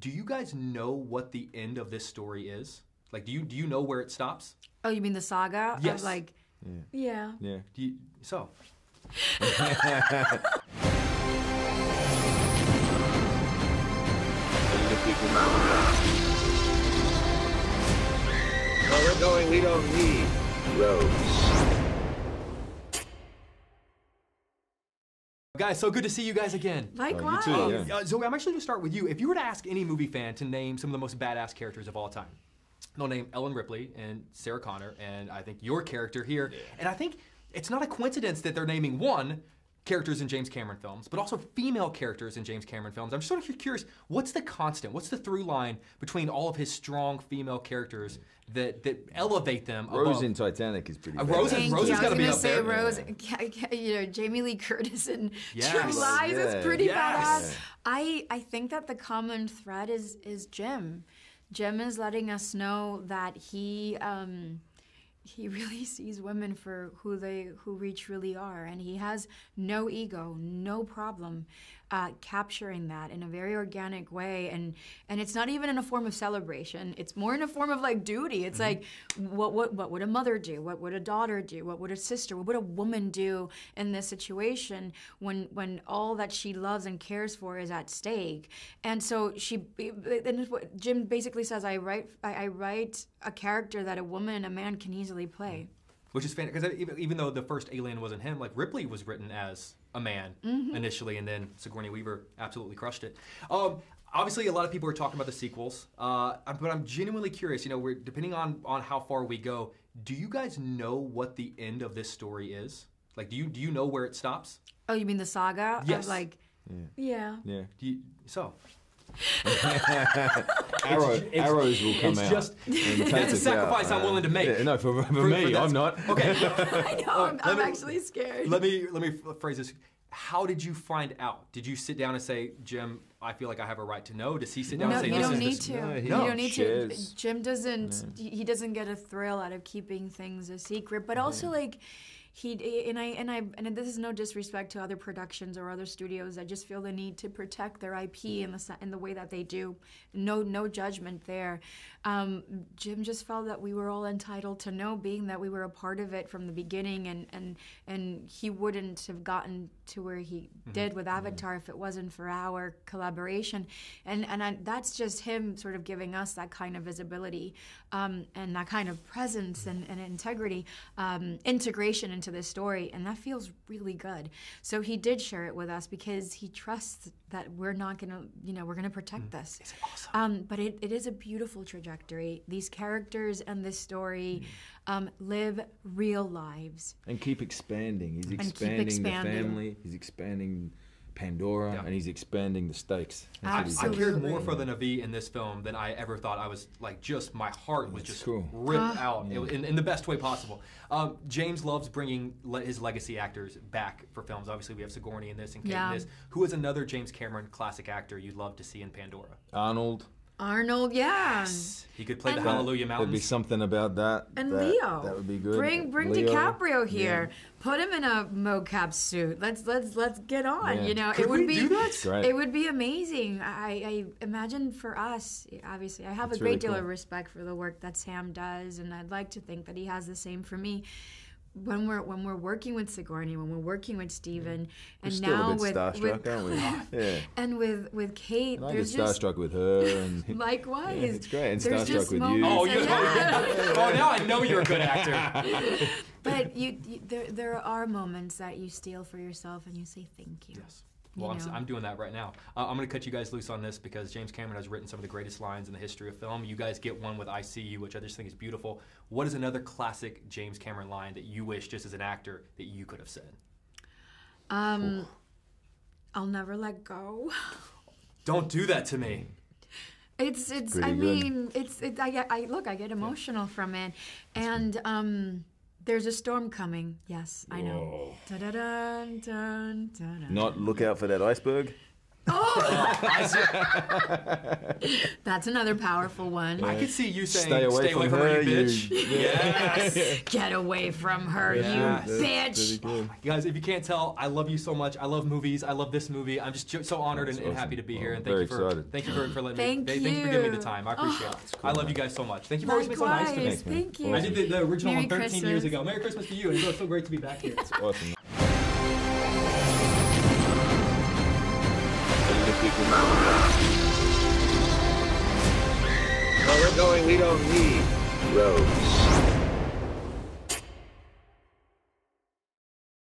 Do you guys know what the end of this story is? Like, do you know where it stops? Oh, you mean the saga? Yes. Of like, yeah. Yeah. So. Where we're going, we don't need roads. Guys, so good to see you guys again. Likewise. Oh, you too, yeah. Zoe, I'm actually gonna start with you. If you were to ask any movie fan to name some of the most badass characters of all time, they'll name Ellen Ripley and Sarah Connor, and I think your character here. Yeah. And I think it's not a coincidence that they're naming characters in James Cameron films, but also female characters in James Cameron films. I'm just sort of curious, what's the constant? What's the through line between all of his strong female characters that elevate them above? Rose in Titanic is pretty bad. Rose has got to be up there. Rose, you know, Jamie Lee Curtis in Yes. True Lies is pretty Yes. badass. I think that the common thread is Jim. Jim is letting us know that he really sees women for who they truly are, and he has no ego, no problem capturing that in a very organic way, and it's not even in a form of celebration. It's more in a form of like duty. It's like what would a mother do? What would a daughter do? What would a sister? What would a woman do in this situation when all that she loves and cares for is at stake? And so and what Jim basically says, I write a character that a woman, a man can easily play. Which is fantastic, because even though the first Alien wasn't him, like Ripley was written as a man initially, and then Sigourney Weaver absolutely crushed it. Obviously, a lot of people are talking about the sequels, but I'm genuinely curious. You know, depending on how far we go, do you guys know what the end of this story is? Like, do you know where it stops? Oh, you mean the saga? Yes. Of like, Yeah. Arrows will come out. Just, that's a sacrifice I'm willing to make. Yeah, no, for me, I'm not. Okay. I know, I'm actually scared. Let me phrase this. How did you find out? Did you sit down and say, Jim, I feel like I have a right to know? Does he sit down and say, you listen, don't need this? to. No, You don't need to. shares. Jim doesn't. He doesn't get a thrill out of keeping things a secret, but also like. And this is no disrespect to other productions or other studios. I just feel the need to protect their IP in the way that they do. No judgment there. Jim just felt that we were all entitled to know, being that we were a part of it from the beginning, and he wouldn't have gotten to where he did with Avatar if it wasn't for our collaboration. And that's just him sort of giving us that kind of visibility and that kind of presence and integrity, integration into this story, and that feels really good. So he did share it with us because he trusts that we're not gonna, we're gonna protect this. Is it awesome? But it is a beautiful trajectory. These characters and this story live real lives. And keep expanding. He's expanding the family. He's expanding Pandora, and he's expanding the stakes. I cared more for the Na'vi in this film than I ever thought. I was like, my heart was just ripped out in the best way possible. James loves bringing his legacy actors back for films. Obviously, we have Sigourney in this and Kate in this. Who is another James Cameron classic actor you'd love to see in Pandora? Arnold, yeah. Yes. He could play the Hallelujah Mountains. There'd be something about that. And Leo. That would be good. Bring Leo. DiCaprio here. Yeah. Put him in a mocap suit. Let's get on. Yeah. It would be do that? Right. It would be amazing. I imagine for us, obviously, I have a great deal of respect for the work that Sam does, and I'd like to think that he has the same for me. When we're working with Sigourney, when we're working with Steven, and we're now still a bit starstruck, aren't we? Yeah. And with Kate, and I there's get just starstruck with her, and likewise. Yeah, it's great. And there's starstruck with you. Oh, now I know you're a good actor. But there are moments that you steal for yourself, and you say thank you. Yes. Well, I'm doing that right now. I'm going to cut you guys loose on this because James Cameron has written some of the greatest lines in the history of film. You guys get one with I See You, which I just think is beautiful. What is another classic James Cameron line that you wish, just as an actor, that you could have said? I'll never let go. Don't do that to me. It's I mean, I get emotional from it. And there's a storm coming. Yes, I know. Not look out for that iceberg. Oh! I see. That's another powerful one. I could see you saying, Stay away from her, you bitch. you- Yes. Get away from her, Yes. you bitch. Good. Guys, if you can't tell, I love you so much. I love movies. I love this movie. I'm just so honored That's and awesome. happy to be here. Well, And very thank you excited. for letting Thank me. Thank you for giving me you. the time. I appreciate it. cool, I love man. you guys so much. Thank you for always being so nice to me. Likewise, Thanks, man. thank you. I did the original Merry one 13 years Christmas. ago. Merry Christmas to you, and it's so great to be back here. It's awesome. Where we're going, we don't need roads.